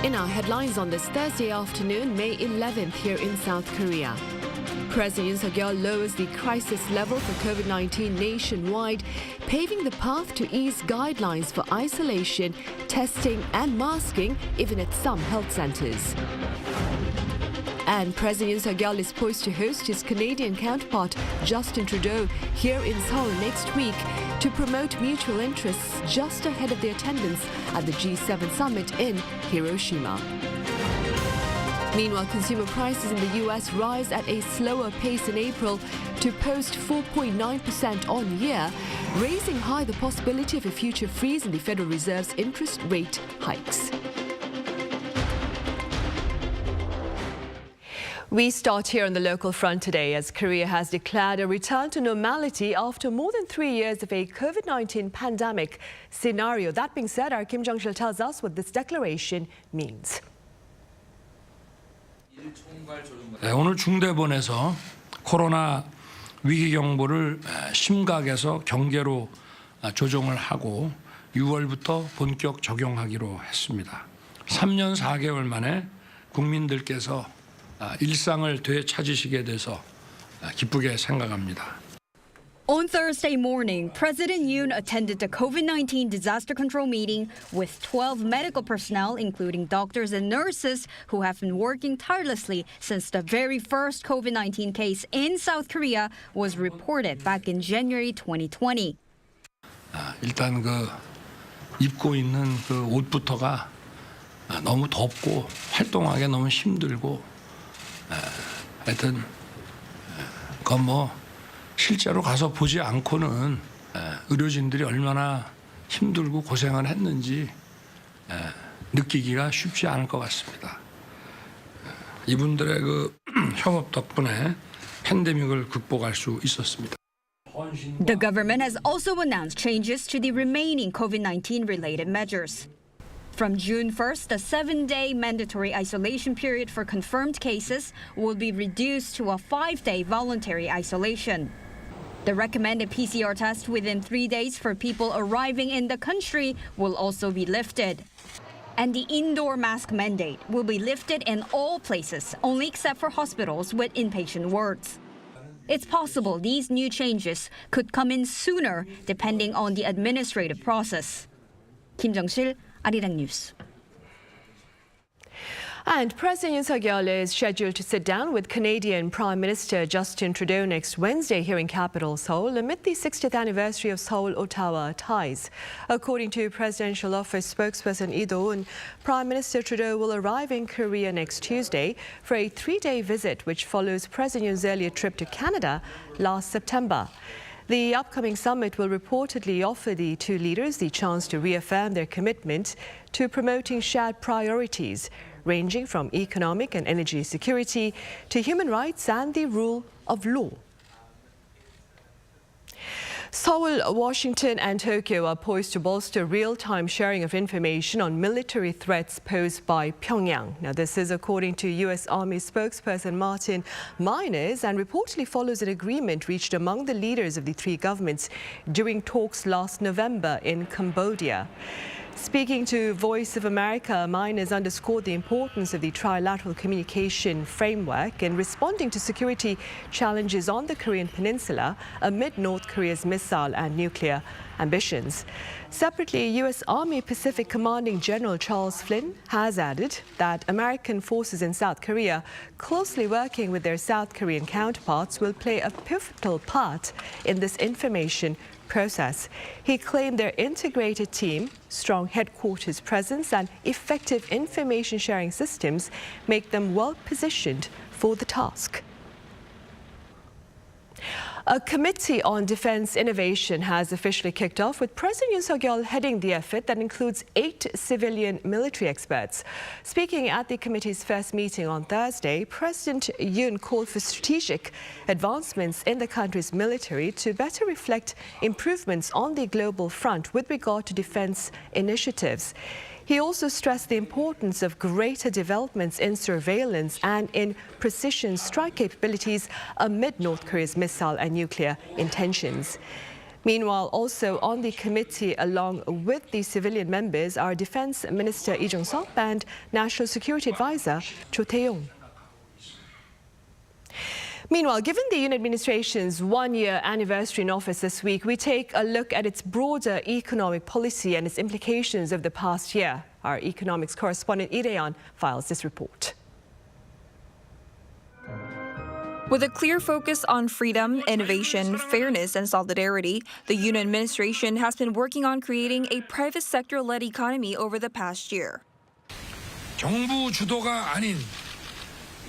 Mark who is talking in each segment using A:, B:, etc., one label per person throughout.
A: In our headlines on this Thursday afternoon, May 11th here in South Korea. President Yoon Suk-yeol lowers the crisis level for COVID-19 nationwide, paving the path to ease guidelines for isolation, testing and masking, even at some health centers. And President Yoon Suk-yeol is poised to host his Canadian counterpart, Justin Trudeau, here in Seoul next week to promote mutual interests just ahead of the attendance at the G7 summit in Hiroshima. Meanwhile, consumer prices in the U.S. rise at a slower pace in April to post 4.9% on year, raising high the possibility of a future freeze in the Federal Reserve's interest rate hikes. We start here on the local front today as Korea has declared a return to normality after more than 3 years of a COVID-19 pandemic scenario. That being said, our Kim Jong-sil tells us what this declaration means.
B: 오늘 중대본에서 코로나 위기 경보를 심각에서 경계로 조정을 하고 6월부터 본격 적용하기로 했습니다. 3년 4개월 만에 국민들께서 일상을 되찾으시게 돼서 기쁘게 생각합니다.
C: On Thursday morning, President Yoon attended the COVID-19 disaster control meeting with 12 medical personnel, including doctors and nurses, who have been working tirelessly since the very first COVID-19 case in South Korea was reported back in January 2020.
B: 일단 입고 있는 옷부터가 너무 덥고 활동하기 너무 힘들고 하여튼 실제로 가서 보지 않고는 의료진들이 얼마나 힘들고 고생을 했는지 느끼기가 쉽지 않을 것 같습니다. 이분들의 협업 덕분에 팬데믹을 극복할 수 있었습니다.
C: The government has also announced changes to the remaining COVID-19 related measures. From June 1st, the 7-day mandatory isolation period for confirmed cases will be reduced to a 5-day voluntary isolation. The recommended PCR test within 3 days for people arriving in the country will also be lifted. And the indoor mask mandate will be lifted in all places, only except for hospitals with inpatient wards. It's possible these new changes could come in sooner depending on the administrative process. Kim Jong-sil, Arirang News.
A: And President Yoon Suk-yeol is scheduled to sit down with Canadian Prime Minister Justin Trudeau next Wednesday here in capital Seoul amid the 60th anniversary of Seoul-Ottawa ties. According to Presidential Office spokesperson Lee Do-eun, Prime Minister Trudeau will arrive in Korea next Tuesday for a 3-day visit which follows President Yoon's earlier trip to Canada last September. The upcoming summit will reportedly offer the two leaders the chance to reaffirm their commitment to promoting shared priorities, ranging from economic and energy security to human rights and the rule of law. Seoul, Washington and Tokyo are poised to bolster real-time sharing of information on military threats posed by Pyongyang. Now, this is according to U.S. Army spokesperson Martin Miners and reportedly follows an agreement reached among the leaders of the three governments during talks last November in Cambodia. Speaking to Voice of America, Miners underscored the importance of the trilateral communication framework in responding to security challenges on the Korean peninsula amid North Korea's missile and nuclear ambitions. Separately, U.S. Army Pacific Commanding General Charles Flynn has added that American forces in South Korea, closely working with their South Korean counterparts, will play a pivotal part in this information process. He claimed their integrated team, strong headquarters presence and effective information sharing systems make them well positioned for the task. A committee on defense innovation has officially kicked off with President Yoon Suk-yeol heading the effort that includes 8 civilian military experts. Speaking at the committee's first meeting on Thursday, President Yoon called for strategic advancements in the country's military to better reflect improvements on the global front with regard to defense initiatives. He also stressed the importance of greater developments in surveillance and in precision strike capabilities amid North Korea's missile and nuclear intentions. Meanwhile, also on the committee, along with the civilian members, are Defense Minister Lee Jung-seok and National Security Advisor Cho Tae-yong. Meanwhile, given the Yoon administration's one-year anniversary in office this week, we take a look at its broader economic policy and its implications of the past year. Our economics correspondent Arirang files this report.
D: With a clear focus on freedom, innovation, fairness, and solidarity, the Yoon administration has been working on creating a private sector-led economy over the past year.
B: 정부 주도가 아닌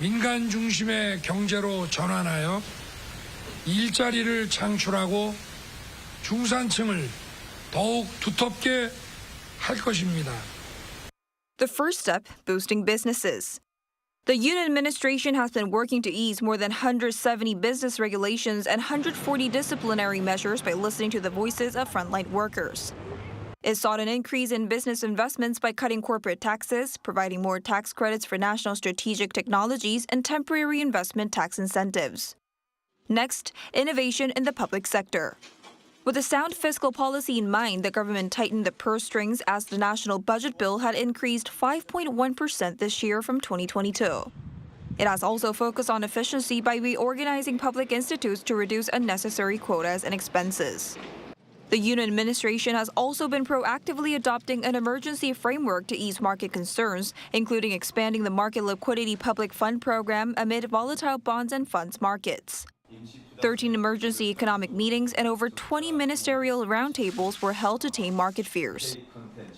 B: 민간 중심의 경제로 전환하여 일자리를 창출하고 중산층을 더욱 두텁게 할 것입니다.
D: The first step, boosting businesses. The Yoon administration has been working to ease more than 170 business regulations and 140 disciplinary measures by listening to the voices of frontline workers. It sought an increase in business investments by cutting corporate taxes, providing more tax credits for national strategic technologies, and temporary investment tax incentives. Next, innovation in the public sector. With a sound fiscal policy in mind, the government tightened the purse strings as the national budget bill had increased 5.1% this year from 2022. It has also focused on efficiency by reorganizing public institutes to reduce unnecessary quotas and expenses. The Yoon administration has also been proactively adopting an emergency framework to ease market concerns, including expanding the market liquidity public fund program amid volatile bonds and funds markets. 13 emergency economic meetings and over 20 ministerial roundtables were held to tame market fears.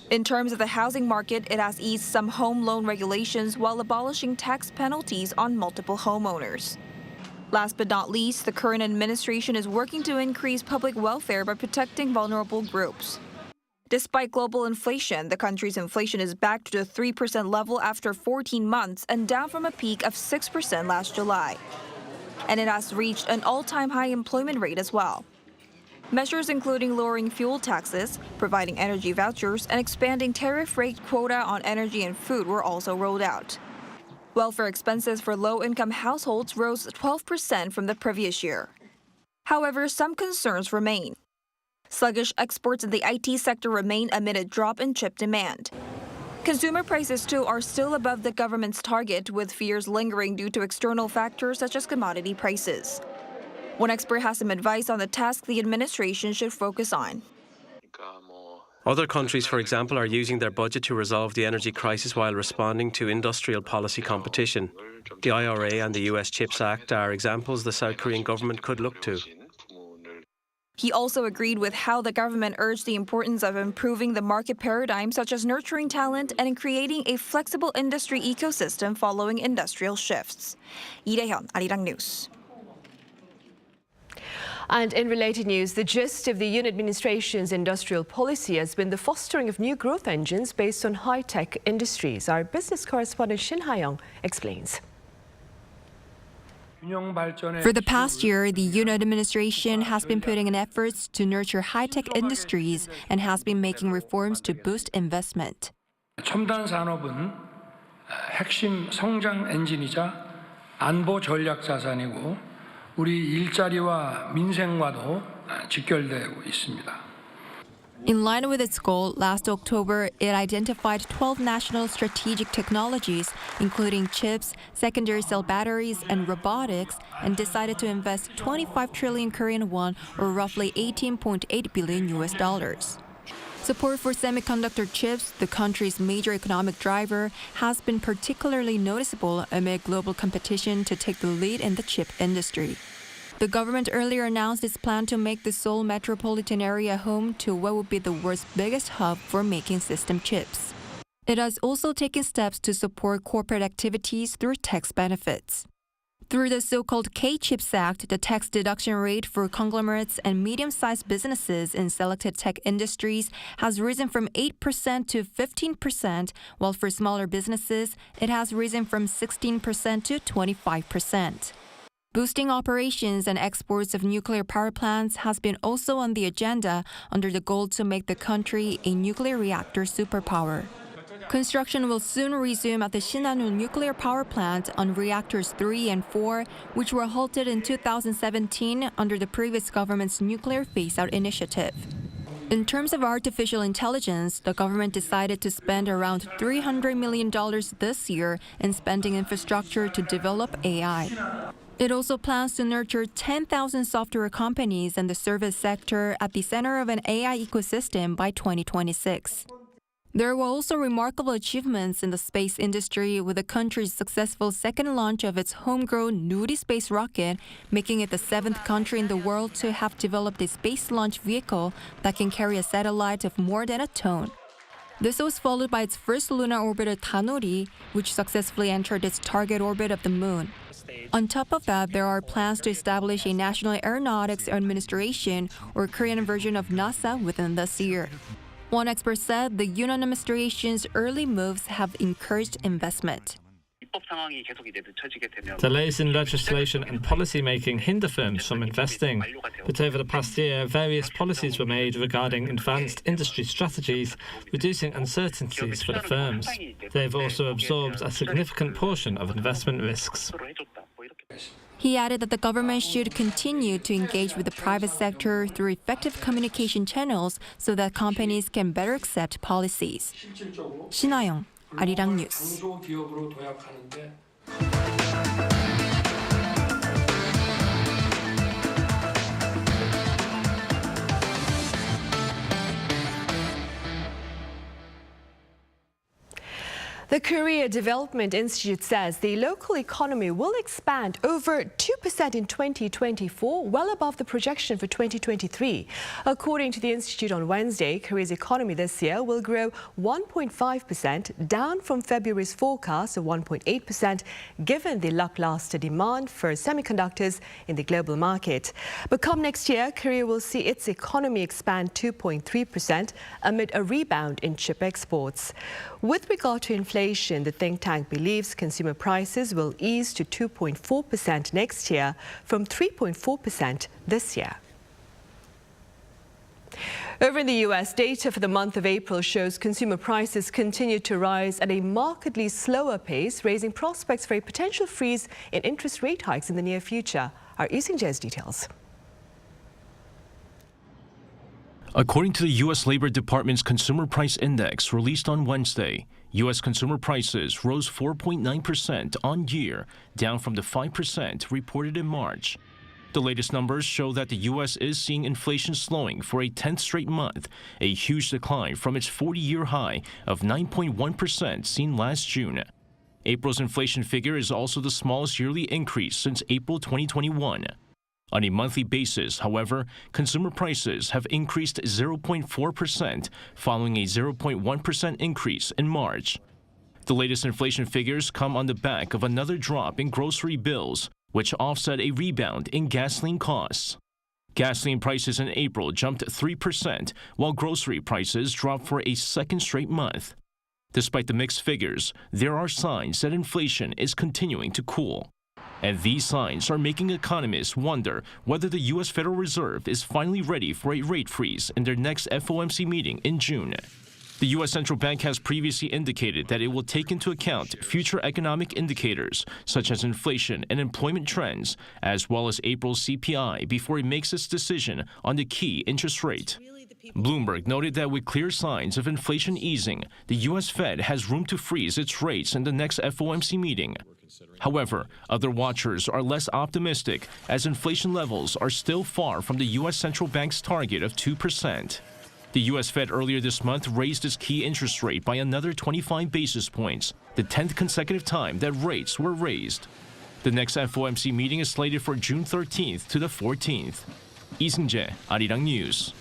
D: In terms of the housing market, it has eased some home loan regulations while abolishing tax penalties on multiple homeowners. Last but not least, the current administration is working to increase public welfare by protecting vulnerable groups. Despite global inflation, the country's inflation is back to the 3% level after 14 months and down from a peak of 6% last July. And it has reached an all-time high employment rate as well. Measures including lowering fuel taxes, providing energy vouchers, and expanding tariff rate quota on energy and food were also rolled out. Welfare expenses for low-income households rose 12% from the previous year. However, some concerns remain. Sluggish exports in the IT sector remain amid a drop in chip demand. Consumer prices, too, are still above the government's target, with fears lingering due to external factors such as commodity prices. One expert has some advice on the task the administration should focus on.
E: Other countries, for example, are using their budget to resolve the energy crisis while responding to industrial policy competition. The IRA and the US CHIPS Act are examples the South Korean government could look to.
D: He also agreed with how the government urged the importance of improving the market paradigm, such as nurturing talent and in creating a flexible industry ecosystem following industrial shifts. Lee-hyun, Arirang News.
A: And in related news, the gist of the Yoon administration's industrial policy has been the fostering of new growth engines based on high-tech industries. Our business correspondent Shin Ha-young explains.
F: For the past year, the Yoon administration has been putting in efforts to nurture high-tech industries and has been making reforms to boost investment.
B: 첨단 산업은 핵심 성장 엔진이자 안보 전략 자산이고 우리 일자리와 민생과도 직결되고 있습니다.
F: In line with its goal, last October, it identified 12 national strategic technologies, including chips, secondary cell batteries, and robotics, and decided to invest 25 trillion Korean won, or roughly $18.8 billion. Support for semiconductor chips, the country's major economic driver, has been particularly noticeable amid global competition to take the lead in the chip industry. The government earlier announced its plan to make the Seoul metropolitan area home to what would be the world's biggest hub for making system chips. It has also taken steps to support corporate activities through tax benefits. Through the so-called K-CHIPS Act, the tax deduction rate for conglomerates and medium-sized businesses in selected tech industries has risen from 8% to 15%, while for smaller businesses, it has risen from 16% to 25%. Boosting operations and exports of nuclear power plants has been also on the agenda under the goal to make the country a nuclear reactor superpower. Construction will soon resume at the Shinano nuclear power plant on reactors 3 and 4, which were halted in 2017 under the previous government's nuclear phase-out initiative. In terms of artificial intelligence, the government decided to spend around $300 million this year in spending infrastructure to develop AI. It also plans to nurture 10,000 software companies in the service sector at the center of an AI ecosystem by 2026. There were also remarkable achievements in the space industry, with the country's successful second launch of its homegrown Nuri space rocket, making it the 7th country in the world to have developed a space launch vehicle that can carry a satellite of more than a ton. This was followed by its first lunar orbiter Danuri, which successfully entered its target orbit of the moon. On top of that, there are plans to establish a National Aeronautics Administration, or Korean version of NASA, within this year. One expert said the Yoon administration's early moves have encouraged investment.
G: Delays in legislation and policy-making hinder firms from investing. But over the past year, various policies were made regarding advanced industry strategies, reducing uncertainties for the firms. They've also absorbed a significant portion of investment risks.
F: He added that the government should continue to engage with the private sector through effective communication channels so that companies can better accept policies. 신하영, 아리랑 뉴스.
A: The Korea Development Institute says the local economy will expand over 2% in 2024, well above the projection for 2023. According to the institute on Wednesday, Korea's economy this year will grow 1.5%, down from February's forecast of 1.8%, given the lackluster demand for semiconductors in the global market. But come next year, Korea will see its economy expand 2.3% amid a rebound in chip exports. With regard to inflation, the think tank believes consumer prices will ease to 2.4% next year from 3.4% this year. Over in the U.S., data for the month of April shows consumer prices continue to rise at a markedly slower pace, raising prospects for a potential freeze in interest rate hikes in the near future. Our Ising Jae's details.
H: According to the U.S. Labor Department's Consumer Price Index released on Wednesday, U.S. consumer prices rose 4.9% on year, down from the 5% reported in March. The latest numbers show that the U.S. is seeing inflation slowing for a 10th straight month, a huge decline from its 40-year high of 9.1% seen last June. April's inflation figure is also the smallest yearly increase since April 2021. On a monthly basis, however, consumer prices have increased 0.4%, following a 0.1% increase in March. The latest inflation figures come on the back of another drop in grocery bills, which offset a rebound in gasoline costs. Gasoline prices in April jumped 3%, while grocery prices dropped for a second straight month. Despite the mixed figures, there are signs that inflation is continuing to cool. And these signs are making economists wonder whether the U.S. Federal Reserve is finally ready for a rate freeze in their next FOMC meeting in June. The U.S. Central Bank has previously indicated that it will take into account future economic indicators, such as inflation and employment trends, as well as April's CPI, before it makes its decision on the key interest rate. Bloomberg noted that with clear signs of inflation easing, the U.S. Fed has room to freeze its rates in the next FOMC meeting. However, other watchers are less optimistic, as inflation levels are still far from the U.S. Central Bank's target of 2%. The U.S. Fed earlier this month raised its key interest rate by another 25 basis points, the 10th consecutive time that rates were raised. The next FOMC meeting is slated for June 13th to the 14th. Ising Jae, Arirang News.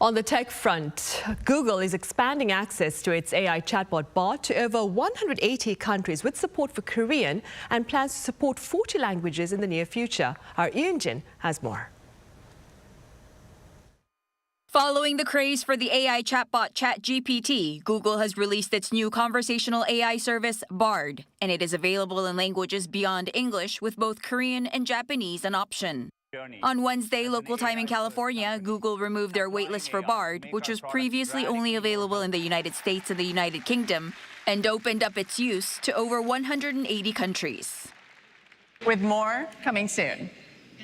A: On the tech front, Google is expanding access to its AI chatbot bot to over 180 countries with support for Korean and plans to support 40 languages in the near future. Our Yoon has more.
D: Following the craze for the AI chatbot ChatGPT, Google has released its new conversational AI service, Bard, and it is available in languages beyond English with both Korean and Japanese an option.
I: On Wednesday, local time in California, Google removed their waitlist for Bard, which was previously only available in the United States and the United Kingdom, and opened up its use to over 180 countries.
J: With more coming soon.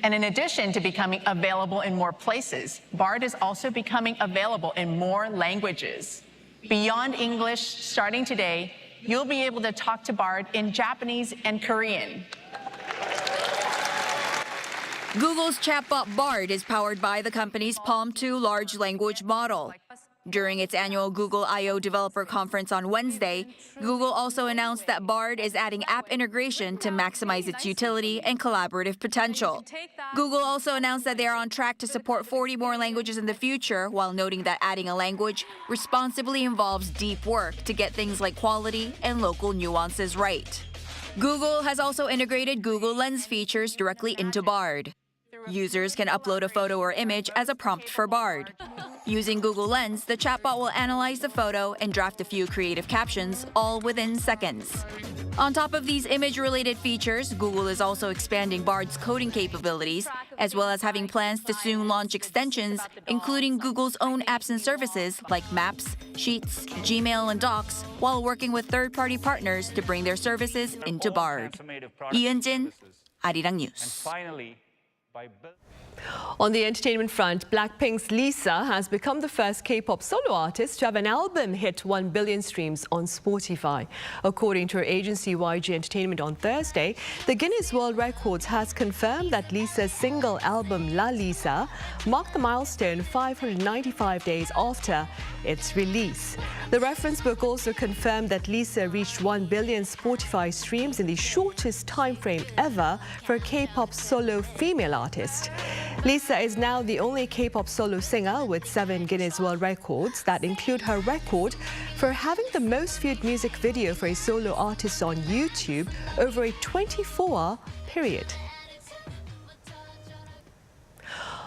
J: And in addition to becoming available in more places, Bard is also becoming available in more languages. Beyond English, starting today, you'll be able to talk to Bard in Japanese and Korean.
I: Google's chatbot Bard is powered by the company's Palm 2 large language model. During its annual Google I/O Developer Conference on Wednesday, Google also announced that Bard is adding app integration to maximize its utility and collaborative potential. Google also announced that they are on track to support 40 more languages in the future, while noting that adding a language responsibly involves deep work to get things like quality and local nuances right. Google has also integrated Google Lens features directly into Bard. Users can upload a photo or image as a prompt for Bard. Using Google Lens, the chatbot will analyze the photo and draft a few creative captions, all within seconds. On top of these image-related features, Google is also expanding Bard's coding capabilities, as well as having plans to soon launch extensions, including Google's own apps and services like Maps, Sheets, Gmail, and Docs, while working with third-party partners to bring their services into Bard. 이은진, Arirang News.
A: On the entertainment front, BLACKPINK's Lisa has become the first K-pop solo artist to have an album hit 1 billion streams on Spotify. According to her agency YG Entertainment on Thursday, the Guinness World Records has confirmed that Lisa's single album La Lisa marked the milestone 595 days after its release. The reference book also confirmed that Lisa reached 1 billion Spotify streams in the shortest time frame ever for a K-pop solo female artist. Lisa is now the only K-pop solo singer with 7 Guinness World Records that include her record for having the most viewed music video for a solo artist on YouTube over a 24-hour period.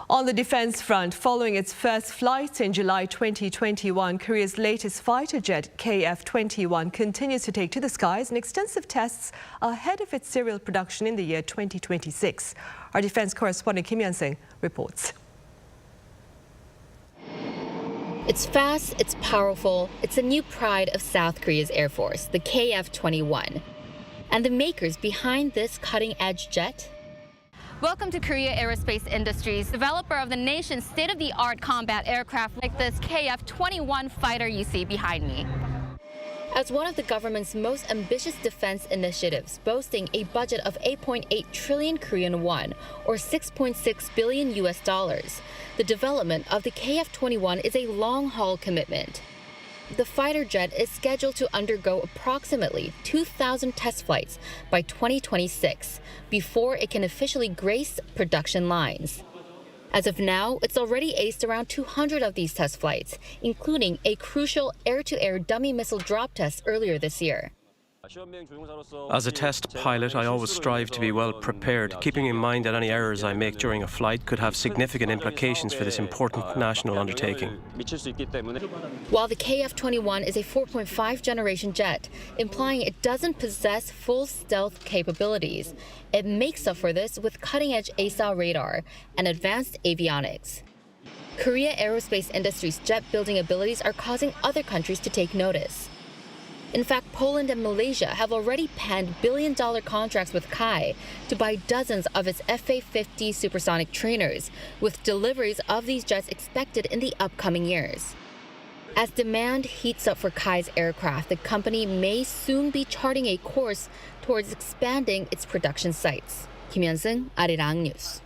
A: On the defense front, following its first flight in July 2021, Korea's latest fighter jet KF-21 continues to take to the skies in extensive tests ahead of its serial production in the year 2026. Our defense correspondent Kim Hyun-sing reports.
K: It's fast, it's powerful, it's a new pride of South Korea's Air Force, the KF-21. And the makers behind this cutting-edge jet?
L: Welcome to Korea Aerospace Industries, developer of the nation's state-of-the-art combat aircraft like this KF-21 fighter you see behind me.
K: As one of the government's most ambitious defense initiatives, boasting a budget of 8.8 trillion Korean won, or $6.6 billion US, the development of the KF-21 is a long-haul commitment. The fighter jet is scheduled to undergo approximately 2,000 test flights by 2026 before it can officially grace production lines. As of now, it's already aced around 200 of these test flights, including a crucial air-to-air dummy missile drop test earlier this year.
E: As a test pilot, I always strive to be well prepared, keeping in mind that any errors I make during a flight could have significant implications for this important national undertaking.
K: While the KF-21 is a 4.5 generation jet, implying it doesn't possess full stealth capabilities, it makes up for this with cutting-edge ASAW radar and advanced avionics. Korea Aerospace Industries' jet-building abilities are causing other countries to take notice. In fact, Poland and Malaysia have already penned billion-dollar contracts with Kai to buy dozens of its FA-50 supersonic trainers, with deliveries of these jets expected in the upcoming years. As demand heats up for Kai's aircraft, the company may soon be charting a course towards expanding its production sites. Kim Hyun-sing, Arirang News.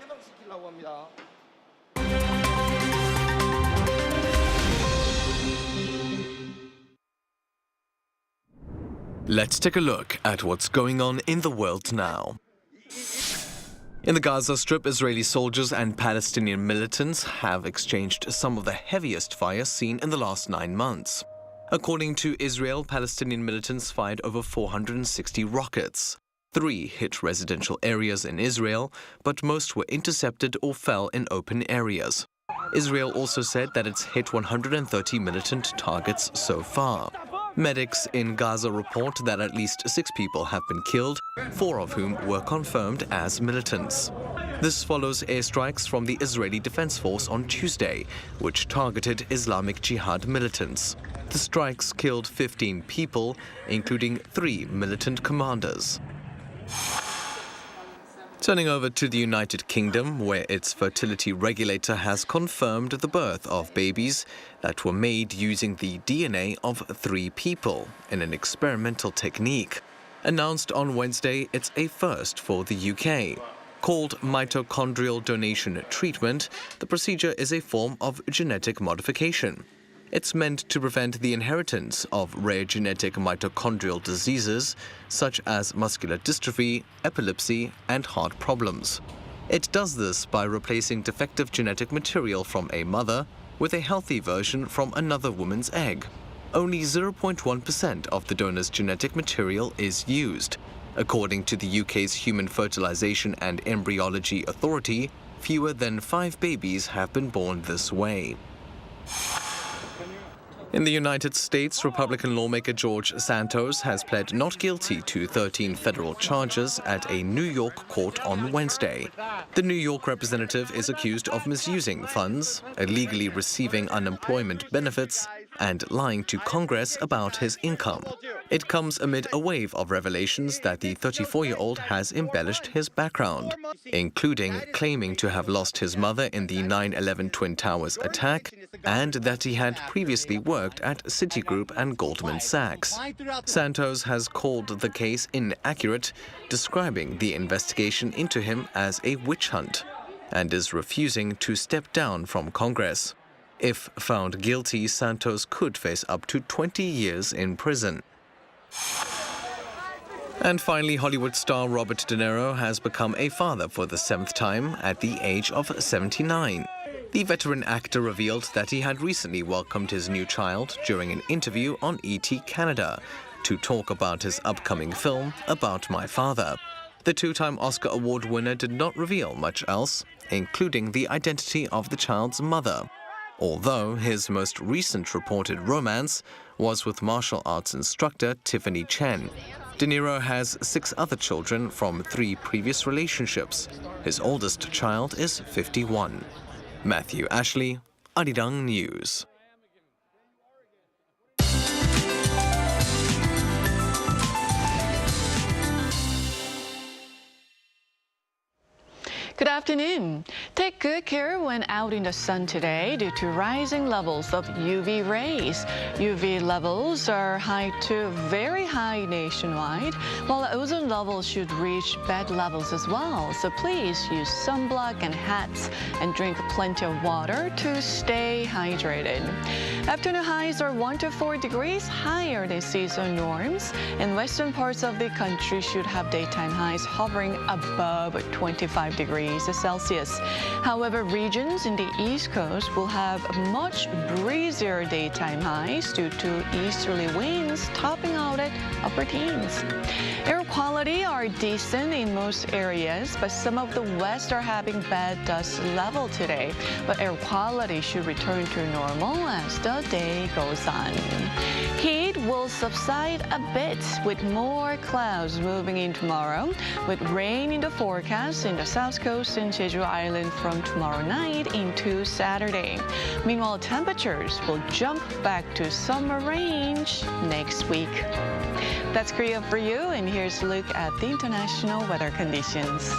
M: Let's take a look at what's going on in the world now. In the Gaza Strip, Israeli soldiers and Palestinian militants have exchanged some of the heaviest fire seen in the last 9 months. According to Israel, Palestinian militants fired over 460 rockets. 3 hit residential areas in Israel, but most were intercepted or fell in open areas. Israel also said that it's hit 130 militant targets so far. Medics in Gaza report that at least 6 people have been killed, 4 of whom were confirmed as militants. This follows airstrikes from the Israeli Defense Force on Tuesday, which targeted Islamic Jihad militants. The strikes killed 15 people, including 3 militant commanders. Turning over to the United Kingdom, where its fertility regulator has confirmed the birth of babies that were made using the DNA of 3 people in an experimental technique. Announced on Wednesday, it's a first for the UK. Called mitochondrial donation treatment, the procedure is a form of genetic modification. It's meant to prevent the inheritance of rare genetic mitochondrial diseases such as muscular dystrophy, epilepsy, and heart problems. It does this by replacing defective genetic material from a mother with a healthy version from another woman's egg. Only 0.1% of the donor's genetic material is used. According to the UK's Human Fertilisation and Embryology Authority, fewer than 5 babies have been born this way. In the United States, Republican lawmaker George Santos has pled not guilty to 13 federal charges at a New York court on Wednesday. The New York representative is accused of misusing funds, illegally receiving unemployment benefits, and lying to Congress about his income. It comes amid a wave of revelations that the 34-year-old has embellished his background, including claiming to have lost his mother in the 9/11 Twin Towers attack and that he had previously worked at Citigroup and Goldman Sachs. Santos has called the case inaccurate, describing the investigation into him as a witch hunt, and is refusing to step down from Congress. If found guilty, Santos could face up to 20 years in prison. And finally, Hollywood star Robert De Niro has become a father for the 7th time at the age of 79. The veteran actor revealed that he had recently welcomed his new child during an interview on ET Canada to talk about his upcoming film, About My Father. The 2-time Oscar Award winner did not reveal much else, including the identity of the child's mother, although his most recent reported romance was with martial arts instructor Tiffany Chen. De Niro has 6 other children from 3 previous relationships. His oldest child is 51. Matthew Ashley, Arirang News.
N: Good afternoon. Take good care when out in the sun today due to rising levels of UV rays. UV levels are high to very high nationwide, while ozone levels should reach bad levels as well. So please use sunblock and hats and drink plenty of water to stay hydrated. Afternoon highs are 1 to 4 degrees higher than season norms, and western parts of the country should have daytime highs hovering above 25 degrees Celsius. However, regions in the East Coast will have much breezier daytime highs due to easterly winds topping out at upper teens. Air quality are decent in most areas, but some of the west are having bad dust level today. But air quality should return to normal as the day goes on. Heat will subside a bit with more clouds moving in tomorrow, with rain in the forecast in the south coast and Jeju Island from tomorrow night into Saturday. Meanwhile, temperatures will jump back to summer range next week. That's Korea for you, and here's a look at the international weather conditions.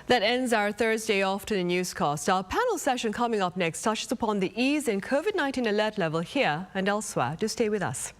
A: That ends our Thursday afternoon newscast. Our panel session coming up next touches upon the ease in COVID-19 alert level here and elsewhere. Do stay with us.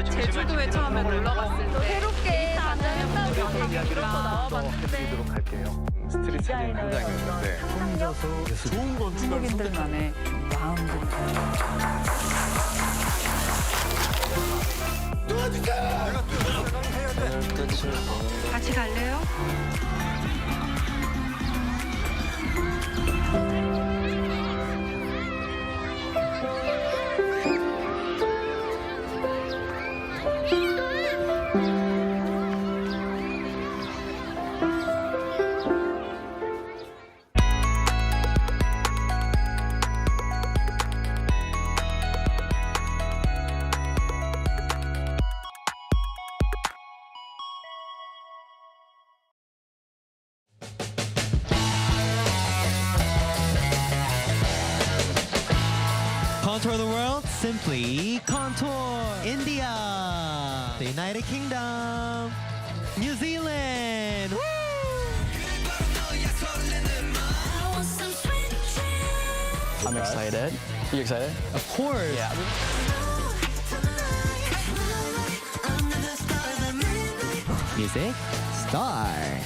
O: 제주도에 처음에 놀러 갔을 때 새롭게 단장했다고 얘기가 나와봤는데
P: 스트릿 사진 한 장이었는데 혼자서 좋은 건축을
O: 한국인들만의 마음들. 같이 갈래요?
Q: Contour the world, simply contour. India, the United Kingdom, New Zealand. Woo!
P: I'm excited. You excited?
Q: Of course.
P: Yeah.
Q: Music, start.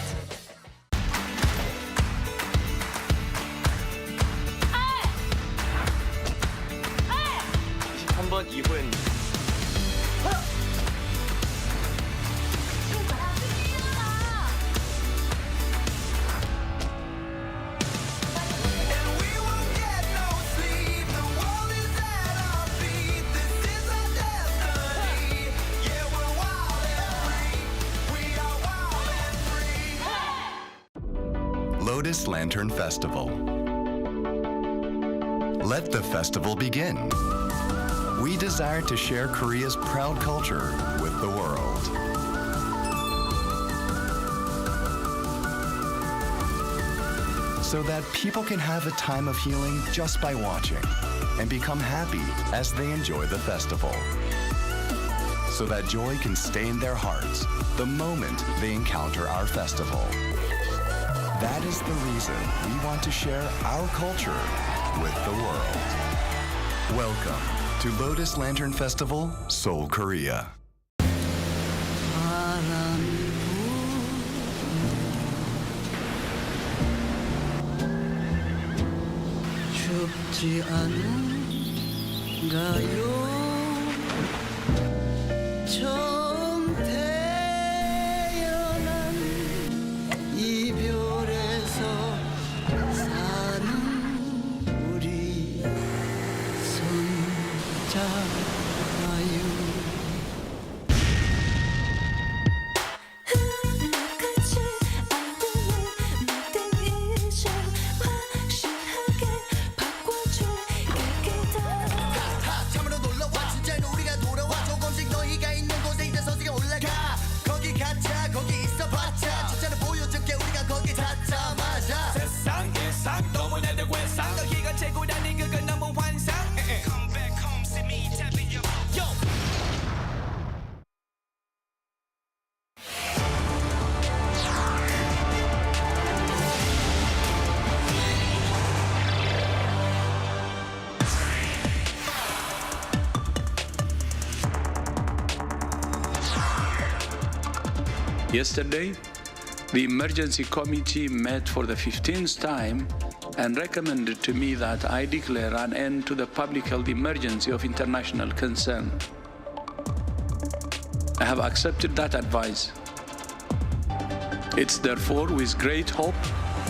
P: 23번 이호연.
R: Lotus Lantern Festival. Let the festival begin. We desire to share Korea's proud culture with the world. So that people can have a time of healing just by watching and become happy as they enjoy the festival. So that joy can stay in their hearts the moment they encounter our festival. That is the reason we want to share our culture with the world. Welcome to Lotus Lantern Festival, Seoul, Korea.
S: 춥지 않은가요? 처음 태어난 이별에서 사는 우리 손잡아요.
T: Yesterday, the emergency committee met for the 15th time and recommended to me that I declare an end to the public health emergency of international concern. I have accepted that advice. It's therefore with great hope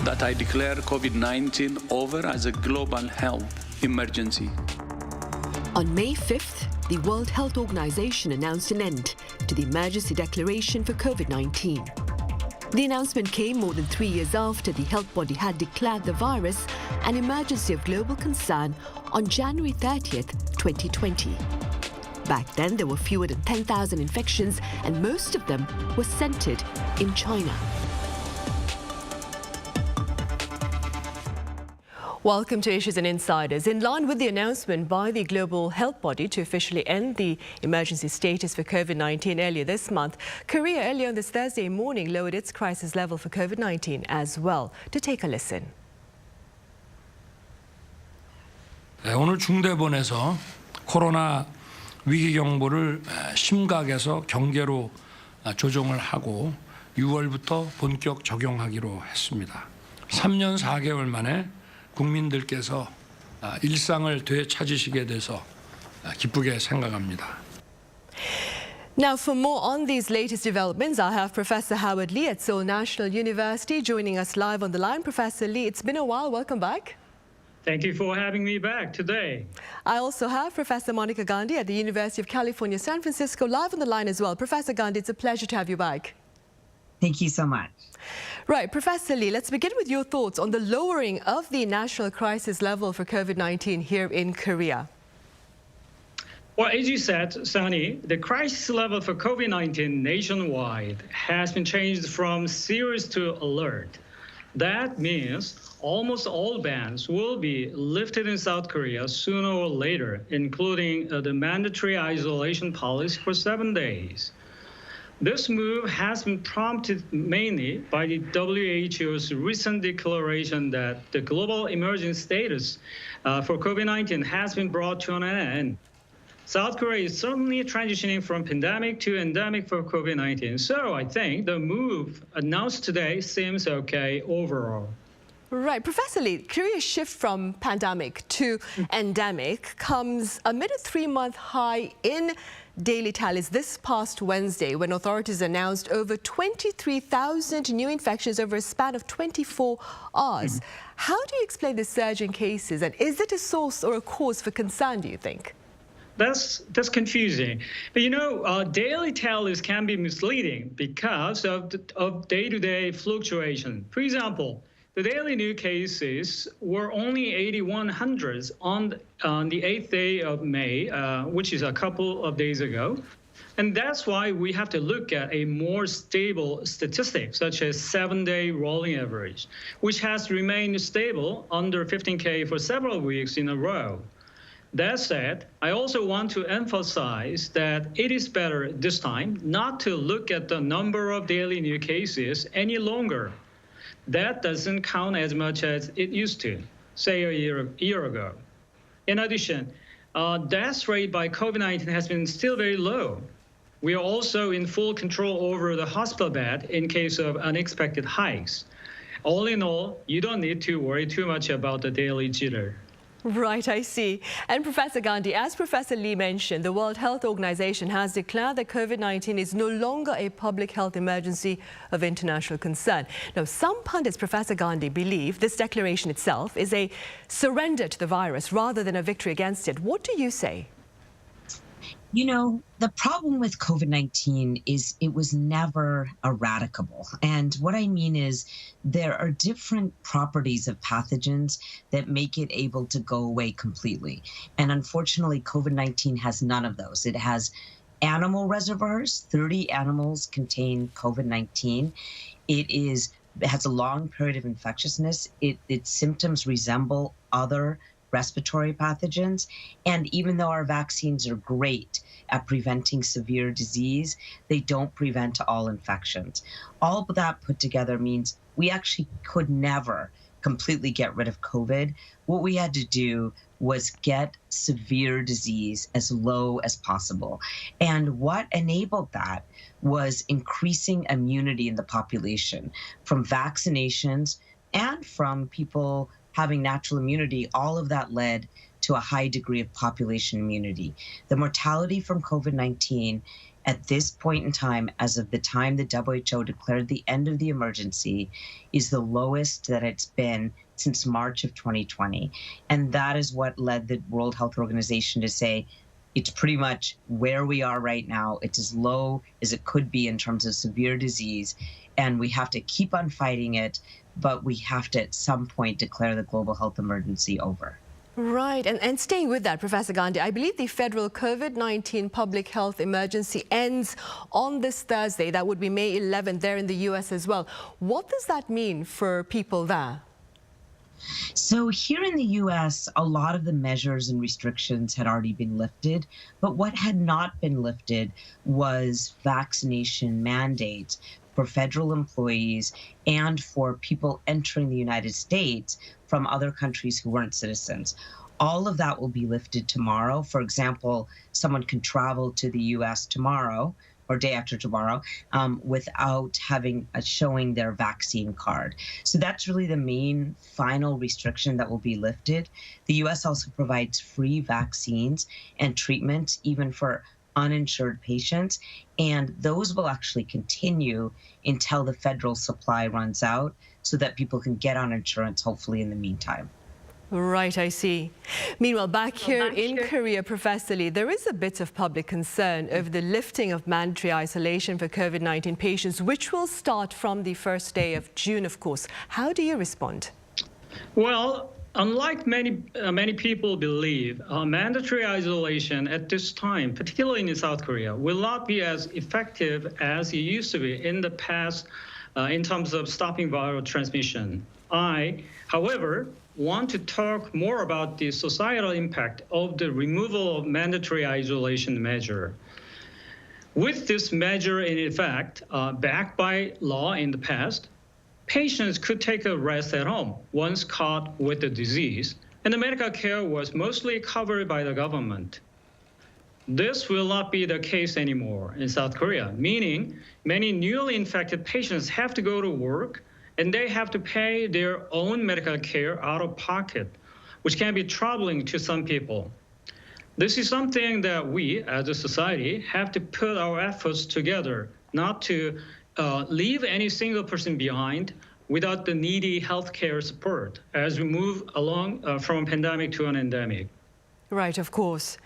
T: that I declare COVID-19 over as a global health emergency.
U: On May 5th, the World Health Organization announced an end to the emergency declaration for COVID-19. The announcement came more than 3 years after the health body had declared the virus an emergency of global concern on January 30th, 2020. Back then, there were fewer than 10,000 infections, and most of them were centered in China.
A: Welcome to Issues and Insiders. In line with the announcement by the global health body to officially end the emergency status for COVID-19 earlier this month, Korea earlier on this Thursday morning lowered its crisis level for COVID-19 as well. To take a listen.
B: 네, 오늘 중대본에서 코로나 위기 경보를 심각에서 경계로 조정을 하고 6월부터 본격 적용하기로 했습니다. 3년 4개월 만에 국민들께서 일상을 되찾으시게 돼서 기쁘게 생각합니다.
A: Now, for more on these latest developments, I have Professor Howard Lee at Seoul National University joining us live on the line. Professor Lee, it's been a while. Welcome back.
V: Thank you for having me back today.
A: I also have Professor Monica Gandhi at the University of California, San Francisco, live on the line as well. Professor Gandhi, it's a pleasure to have you back.
W: Thank you so much.
A: Right, Professor Lee, let's begin with your thoughts on the lowering of the national crisis level for COVID-19 here in Korea.
V: Well, as you said, Sunny, the crisis level for COVID-19 nationwide has been changed from serious to alert. That means almost all bans will be lifted in South Korea sooner or later, including the mandatory isolation policy for 7 days. This move has been prompted mainly by the WHO's recent declaration that the global emergency status for COVID-19 has been brought to an end. South Korea is certainly transitioning from pandemic to endemic for COVID-19. So I think the move announced today seems okay overall.
A: Right. Professor Lee, Korea's shift from pandemic to endemic comes amid a 3-month high in daily tallies this past Wednesday when authorities announced over 23,000 new infections over a span of 24 hours. How do you explain this surge in cases, and is it a source or a cause for concern, do you think?
V: That's confusing. But you know, daily tallies can be misleading because of day-to-day fluctuation. For example, the daily new cases were only 8,100 on the 8th day of May, which is a couple of days ago. And that's why we have to look at a more stable statistic, such as 7-day rolling average, which has remained stable under 15K for several weeks in a row. That said, I also want to emphasize that it is better this time not to look at the number of daily new cases any longer. That doesn't count as much as it used to, say a year ago. In addition, death rate by COVID-19 has been still very low. We are also in full control over the hospital bed in case of unexpected hikes. All in all, you don't need to worry too much about the daily jitter.
A: Right, I see. And Professor Gandhi, as Professor Lee mentioned, the World Health Organization has declared that COVID-19 is no longer a public health emergency of international concern. Now, some pundits, Professor Gandhi, believe this declaration itself is a surrender to the virus rather than a victory against it. What do you say?
W: You know, the problem with COVID-19 is it was never eradicable. And what I mean is there are different properties of pathogens that make it able to go away completely. And unfortunately, COVID-19 has none of those. It has animal reservoirs. 30 animals contain COVID-19. It has a long period of infectiousness. Its symptoms resemble other respiratory pathogens. And even though our vaccines are great at preventing severe disease, they don't prevent all infections. All of that put together means we actually could never completely get rid of COVID. What we had to do was get severe disease as low as possible. And what enabled that was increasing immunity in the population from vaccinations and from people having natural immunity. All of that led to a high degree of population immunity. The mortality from COVID-19 at this point in time, as of the time the WHO declared the end of the emergency, is the lowest that it's been since March of 2020. And that is what led the World Health Organization to say, it's pretty much where we are right now. It's as low as it could be in terms of severe disease. And we have to keep on fighting it, but we have to at some point declare the global health emergency over.
A: Right, and staying with that, Professor Gandhi, I believe the federal COVID-19 public health emergency ends on this Thursday. That would be May 11th there in the US as well. What does that mean for people there?
W: So here in the US, a lot of the measures and restrictions had already been lifted, but what had not been lifted was vaccination mandates for federal employees and for people entering the United States from other countries who weren't citizens. All of that will be lifted tomorrow. For example, someone can travel to the US tomorrow or day after tomorrow without showing their vaccine card. So that's really the main final restriction that will be lifted. The US also provides free vaccines and treatment even for uninsured patients, and those will actually continue until the federal supply runs out so that people can get on insurance, hopefully in the meantime.
A: Right, I see. Meanwhile, back here in Korea, Professor Lee, there is a bit of public concern over the lifting of mandatory isolation for COVID-19 patients, which will start from the first day of June, of course. How do you respond?
V: Well, unlike many people believe, mandatory isolation at this time, particularly in South Korea, will not be as effective as it used to be in the past in terms of stopping viral transmission. I, however, want to talk more about the societal impact of the removal of mandatory isolation measure. With this measure in effect, backed by law in the past, patients could take a rest at home once caught with the disease, and the medical care was mostly covered by the government. This will not be the case anymore in South Korea, meaning many newly infected patients have to go to work and they have to pay their own medical care out of pocket, which can be troubling to some people. This is something that we, as a society, have to put our efforts together, not to leave any single person behind without the needy healthcare support as we move along from a pandemic to an endemic.
A: Right, of course.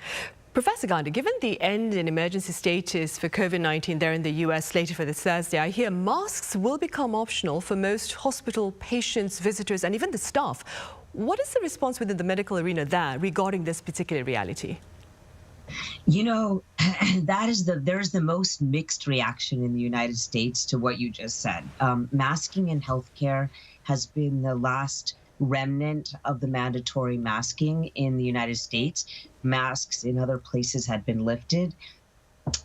A: Professor Gandhi, given the end in emergency status for COVID-19 there in the US slated for this Thursday, I hear masks will become optional for most hospital patients, visitors, and even the staff. What is the response within the medical arena there regarding this particular reality?
W: You know, there's the most mixed reaction in the United States to what you just said. Masking in healthcare has been the last remnant of the mandatory masking in the United States. Masks in other places had been lifted.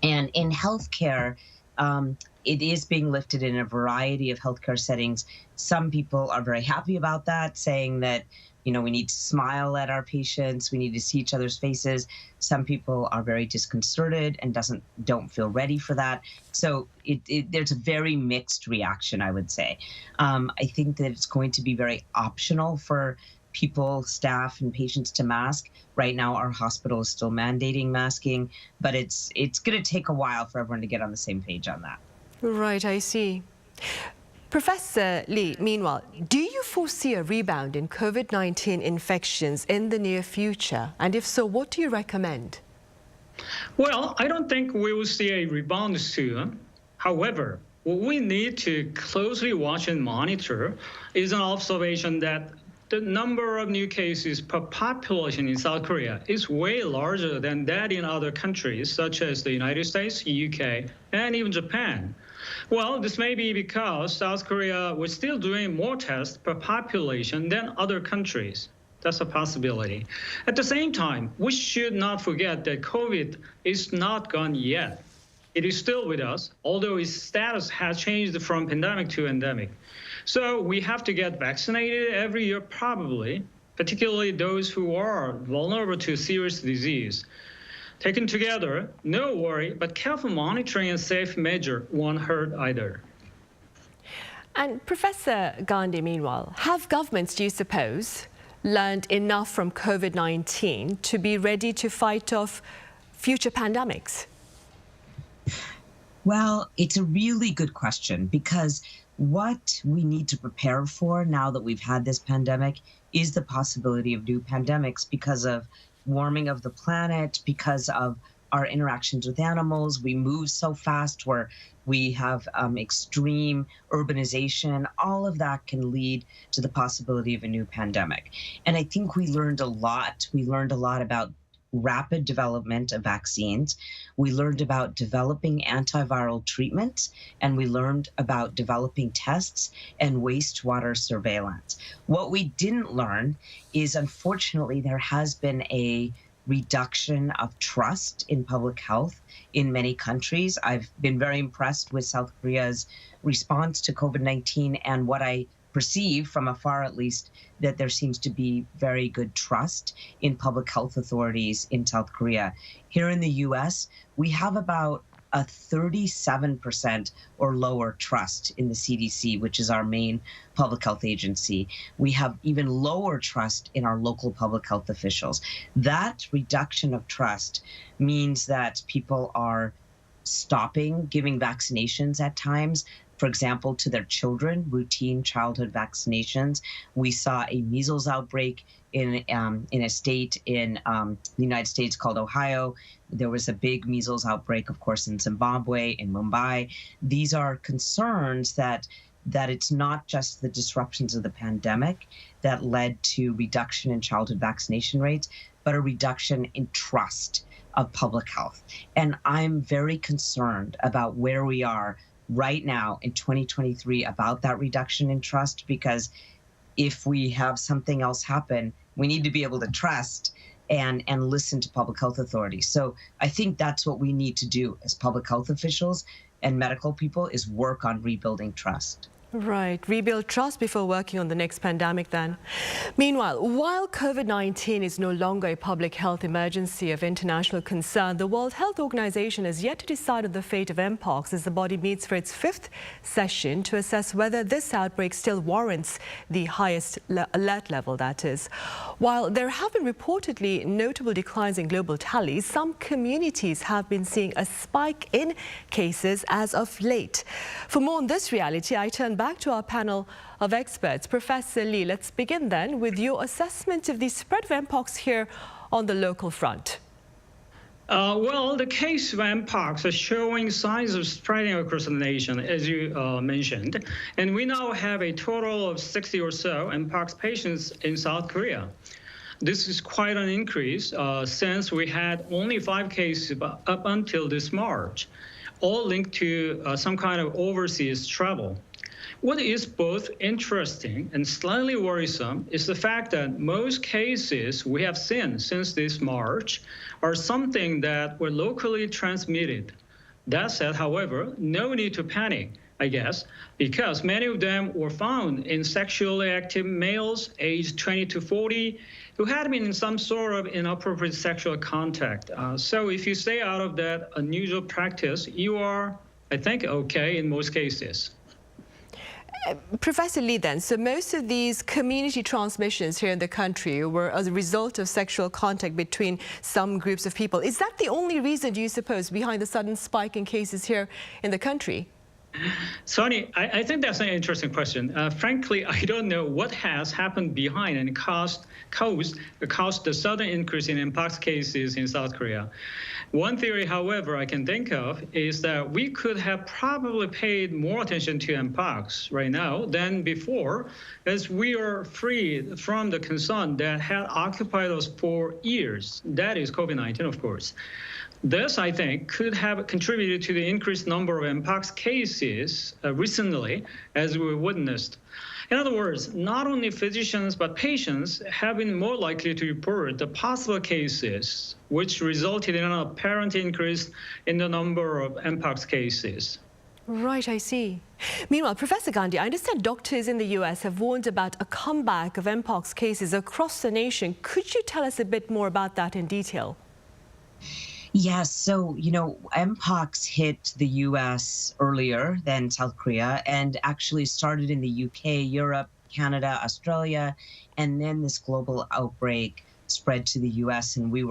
W: And in healthcare, it is being lifted in a variety of healthcare settings. Some people are very happy about that, saying that, you know, we need to smile at our patients, we need to see each other's faces. Some people are very disconcerted and don't feel ready for that. So there's a very mixed reaction, I would say. I think that it's going to be very optional for people, staff, and patients to mask. Right now, our hospital is still mandating masking, but it's going to take a while for everyone to get on the same page on that.
A: Right, I see. Professor Lee, meanwhile, do you foresee a rebound in COVID-19 infections in the near future? And if so, what do you recommend?
V: Well, I don't think we will see a rebound soon. However, what we need to closely watch and monitor is an observation that the number of new cases per population in South Korea is way larger than that in other countries, such as the United States, UK, and even Japan. Well, this may be because South Korea was still doing more tests per population than other countries. That's a possibility. At the same time, we should not forget that COVID is not gone yet. It is still with us, although its status has changed from pandemic to endemic. So we have to get vaccinated every year probably, particularly those who are vulnerable to serious disease. Taken together, no worry, but careful monitoring and safe measure won't hurt either.
A: And Professor Gandhi, meanwhile, have governments, do you suppose, learned enough from COVID-19 to be ready to fight off future pandemics?
W: Well, it's a really good question, because what we need to prepare for now that we've had this pandemic is the possibility of new pandemics because of warming of the planet, because of our interactions with animals. We move so fast where we have extreme urbanization. All of that can lead to the possibility of a new pandemic. And I think we learned a lot. We learned a lot about rapid development of vaccines. We learned about developing antiviral treatments, and we learned about developing tests and wastewater surveillance. What we didn't learn is, unfortunately, there has been a reduction of trust in public health in many countries. I've been very impressed with South Korea's response to COVID-19, and what I perceive from afar, at least, that there seems to be very good trust in public health authorities in South Korea. Here in the US, we have about a 37% or lower trust in the CDC, which is our main public health agency. We have even lower trust in our local public health officials. That reduction of trust means that people are stopping giving vaccinations at times, for example, to their children, routine childhood vaccinations. We saw a measles outbreak in a state in the United States called Ohio. There was a big measles outbreak, of course, in Zimbabwe, in Mumbai. These are concerns that it's not just the disruptions of the pandemic that led to reduction in childhood vaccination rates, but a reduction in trust of public health. And I'm very concerned about where we are right now in 2023 about that reduction in trust, because if we have something else happen, we need to be able to trust and listen to public health authorities. So I think that's what we need to do as public health officials and medical people, is work on rebuilding trust.
A: Right, rebuild trust before working on the next pandemic then. Meanwhile, while COVID-19 is no longer a public health emergency of international concern, the World Health Organization has yet to decide on the fate of Mpox as the body meets for its 5th session to assess whether this outbreak still warrants the highest alert level, that is. While there have been reportedly notable declines in global tallies, some communities have been seeing a spike in cases as of late. For more on this reality, I turn back to our panel of experts. Professor Lee, let's begin then with your assessment of the spread of Mpox here on the local front.
V: Well, the case of Mpox is showing signs of spreading across the nation, as you mentioned. And we now have a total of 60 or so Mpox patients in South Korea. This is quite an increase since we had only 5 cases up until this March, all linked to some kind of overseas travel. What is both interesting and slightly worrisome is the fact that most cases we have seen since this March are something that were locally transmitted. That said, however, no need to panic, I guess, because many of them were found in sexually active males aged 20 to 40 who had been in some sort of inappropriate sexual contact. So if you stay out of that unusual practice, you are, I think, okay in most cases.
A: Professor Lee, then, so most of these community transmissions here in the country were as a result of sexual contact between some groups of people. Is that the only reason, do you suppose, behind the sudden spike in cases here in the country?
V: Sonny, I think that's an interesting question. Frankly, I don't know what has happened behind and caused the sudden increase in Mpox cases in South Korea. One theory, however, I can think of is that we could have probably paid more attention to Mpox right now than before, as we are freed from the concern that had occupied us for years. That is COVID-19, of course. This, I think, could have contributed to the increased number of Mpox cases recently, as we witnessed. In other words, not only physicians but patients have been more likely to report the possible cases, which resulted in an apparent increase in the number of Mpox cases.
A: Right, I see. Meanwhile, Professor Gandhi, I understand doctors in the US have warned about a comeback of Mpox cases across the nation. Could you tell us a bit more about that in detail?
W: Yes, so, Mpox hit the US earlier than South Korea and actually started in the UK, Europe, Canada, Australia, and then this global outbreak spread to the US, and we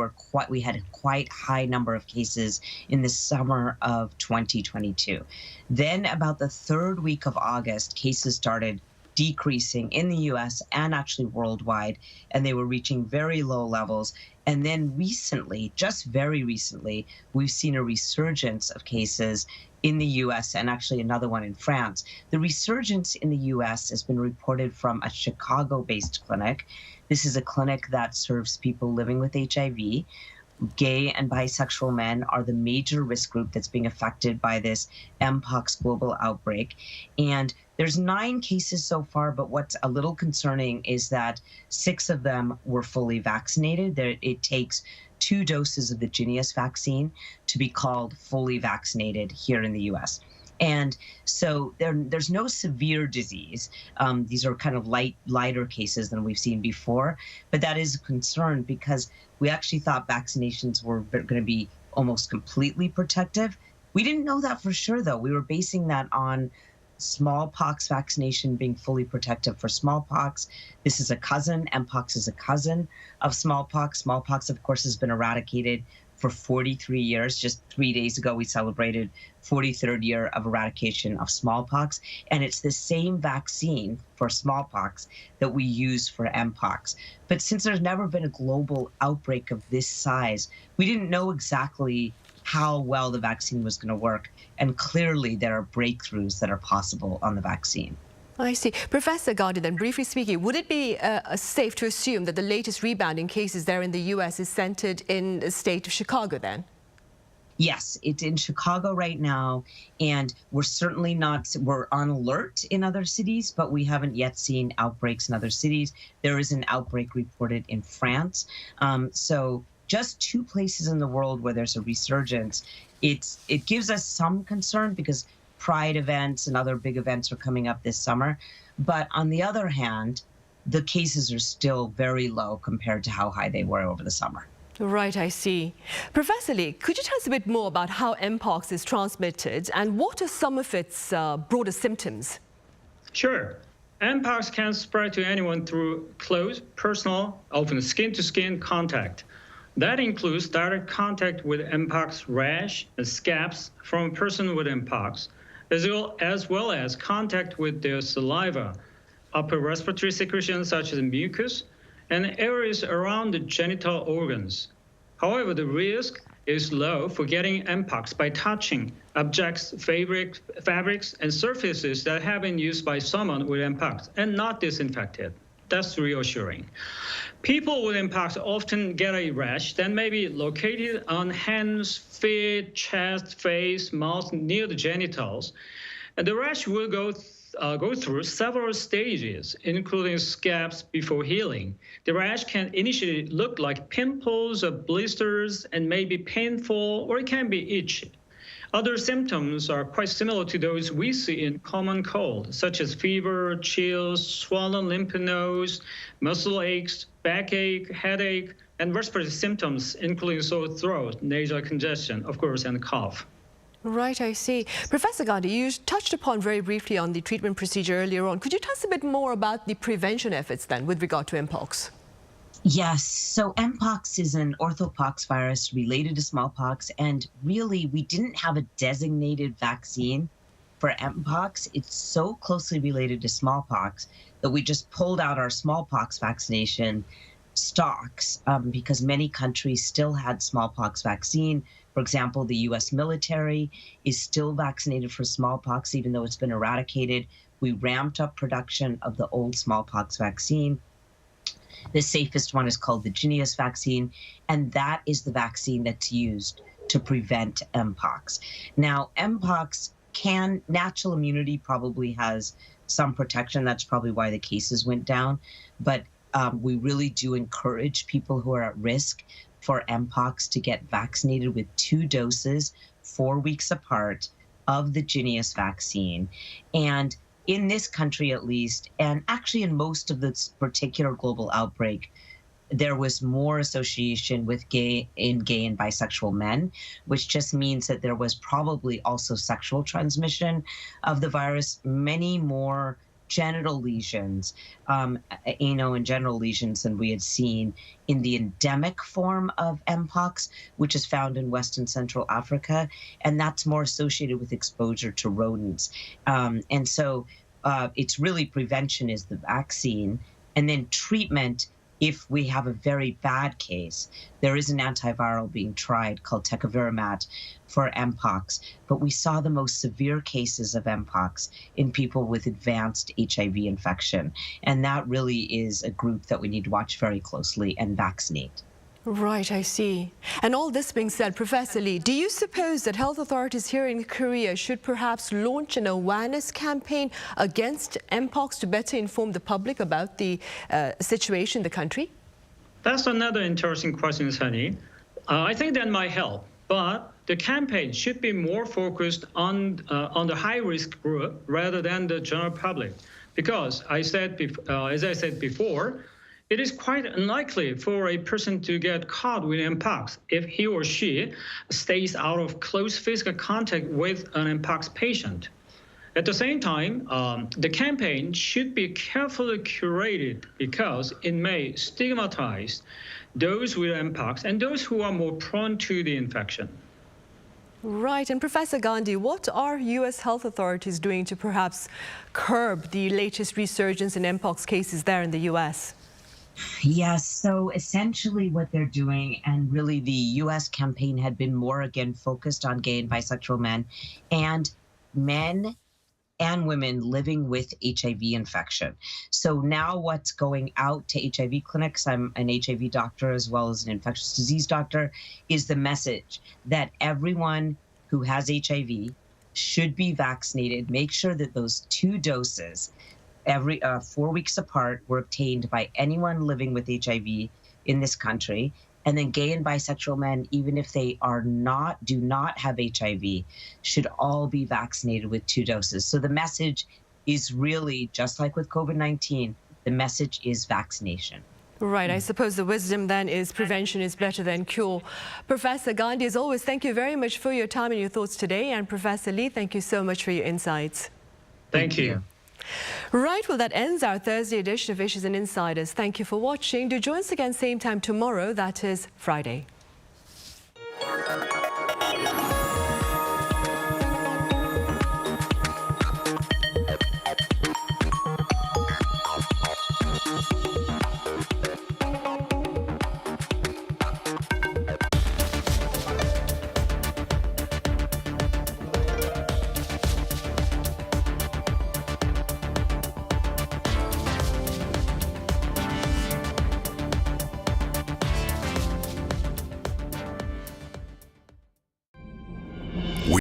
W: had a quite high number of cases in the summer of 2022. Then about the third week of August, cases started decreasing in the US and actually worldwide, and they were reaching very low levels. And then recently, just very recently, we've seen a resurgence of cases in the US and actually another one in France. The resurgence in the US has been reported from a Chicago-based clinic. This is a clinic that serves people living with HIV. Gay and bisexual men are the major risk group that's being affected by this Mpox global outbreak. And there's 9 cases so far, but what's a little concerning is that 6 of them were fully vaccinated. It takes 2 doses of the Jynneos vaccine to be called fully vaccinated here in the US. And so there's no severe disease. These are kind of lighter cases than we've seen before, but that is a concern because we actually thought vaccinations were going to be almost completely protective. We didn't know that for sure, though. We were basing that on smallpox vaccination being fully protective for smallpox. This is a cousin. Mpox is a cousin of smallpox. Smallpox, of course, has been eradicated for 43 years. Just 3 days ago, we celebrated 43rd year of eradication of smallpox. And it's the same vaccine for smallpox that we use for Mpox. But since there's never been a global outbreak of this size, we didn't know exactly how well the vaccine was going to work. And clearly, there are breakthroughs that are possible on the vaccine.
A: I see. Professor Gandhi, then briefly speaking, would it be safe to assume that the latest rebound in cases there in the US is centered in the state of Chicago then?
W: Yes, it's in Chicago right now, and we're on alert in other cities, but we haven't yet seen outbreaks in other cities. There is an outbreak reported in France. So just 2 places in the world where there's a resurgence. It gives us some concern because Pride events and other big events are coming up this summer. But on the other hand, the cases are still very low compared to how high they were over the summer.
A: Right, I see. Professor Lee, could you tell us a bit more about how Mpox is transmitted and what are some of its broader symptoms?
V: Sure. Mpox can spread to anyone through close, personal, often skin-to-skin contact. That includes direct contact with Mpox rash and scabs from a person with Mpox, as well as contact with their saliva, upper respiratory secretions such as mucus, and areas around the genital organs. However, the risk is low for getting Mpox by touching objects, fabrics, and surfaces that have been used by someone with Mpox and not disinfected. That's reassuring. People with Mpox often get a rash that may be located on hands, feet, chest, face, mouth, near the genitals. And the rash will go through several stages, including scabs before healing. The rash can initially look like pimples or blisters and may be painful, or it can be itchy. Other symptoms are quite similar to those we see in common cold, such as fever, chills, swollen lymph nodes, muscle aches, backache, headache, and respiratory symptoms, including sore throat, nasal congestion, of course, and cough.
A: Right, I see. Professor Gandhi, you touched upon very briefly on the treatment procedure earlier on. Could you tell us a bit more about the prevention efforts then with regard to Mpox?
W: Yes, so Mpox is an orthopox virus related to smallpox, and really we didn't have a designated vaccine for Mpox. It's so closely related to smallpox that we just pulled out our smallpox vaccination stocks because many countries still had smallpox vaccine. For example, the US military is still vaccinated for smallpox, even though it's been eradicated. We ramped up production of the old smallpox vaccine. The safest one is called the Jynneos vaccine, and that is the vaccine that's used to prevent Mpox. Now, Mpox natural immunity probably has some protection. That's probably why the cases went down. But we really do encourage people who are at risk for Mpox to get vaccinated with 2 doses, 4 weeks apart, of the Jynneos vaccine. And in this country, at least, and actually in most of this particular global outbreak, there was more association with gay and bisexual men, which just means that there was probably also sexual transmission of the virus, many more genital lesions, and genital lesions than we had seen in the endemic form of Mpox, which is found in West and Central Africa, and that's more associated with exposure to rodents. And so it's really prevention is the vaccine, and then treatment. If we have a very bad case, there is an antiviral being tried called tecovirimat for Mpox, but we saw the most severe cases of Mpox in people with advanced HIV infection. And that really is a group that we need to watch very closely and vaccinate.
A: Right, I see. And all this being said, Professor Lee, do you suppose that health authorities here in Korea should perhaps launch an awareness campaign against Mpox to better inform the public about the situation in the country?
V: That's another interesting question, Sunny. I think that might help, but the campaign should be more focused on the high-risk group rather than the general public, because as I said before, it is quite unlikely for a person to get caught with Mpox if he or she stays out of close physical contact with an Mpox patient. At the same time, the campaign should be carefully curated because it may stigmatize those with Mpox and those who are more prone to the infection.
A: Right. And Professor Gandhi, what are U.S. health authorities doing to perhaps curb the latest resurgence in Mpox cases there in the U.S.?
W: Yes, so essentially what they're doing, and really the U.S. campaign had been more again focused on gay and bisexual men and women living with HIV infection. So now what's going out to HIV clinics, I'm an HIV doctor as well as an infectious disease doctor, is the message that everyone who has HIV should be vaccinated. Make sure that those 2 doses every 4 weeks apart were obtained by anyone living with HIV in this country. And then gay and bisexual men, even if they do not have HIV, should all be vaccinated with 2 doses. So the message is really, just like with COVID-19, the message is vaccination.
A: Right. I suppose the wisdom then is prevention is better than cure. Professor Gandhi, as always, thank you very much for your time and your thoughts today. And Professor Lee, thank you so much for your insights.
V: Thank you.
A: Right, well, that ends our Thursday edition of Issues and Insiders. Thank you for watching. Do join us again same time tomorrow, that is Friday.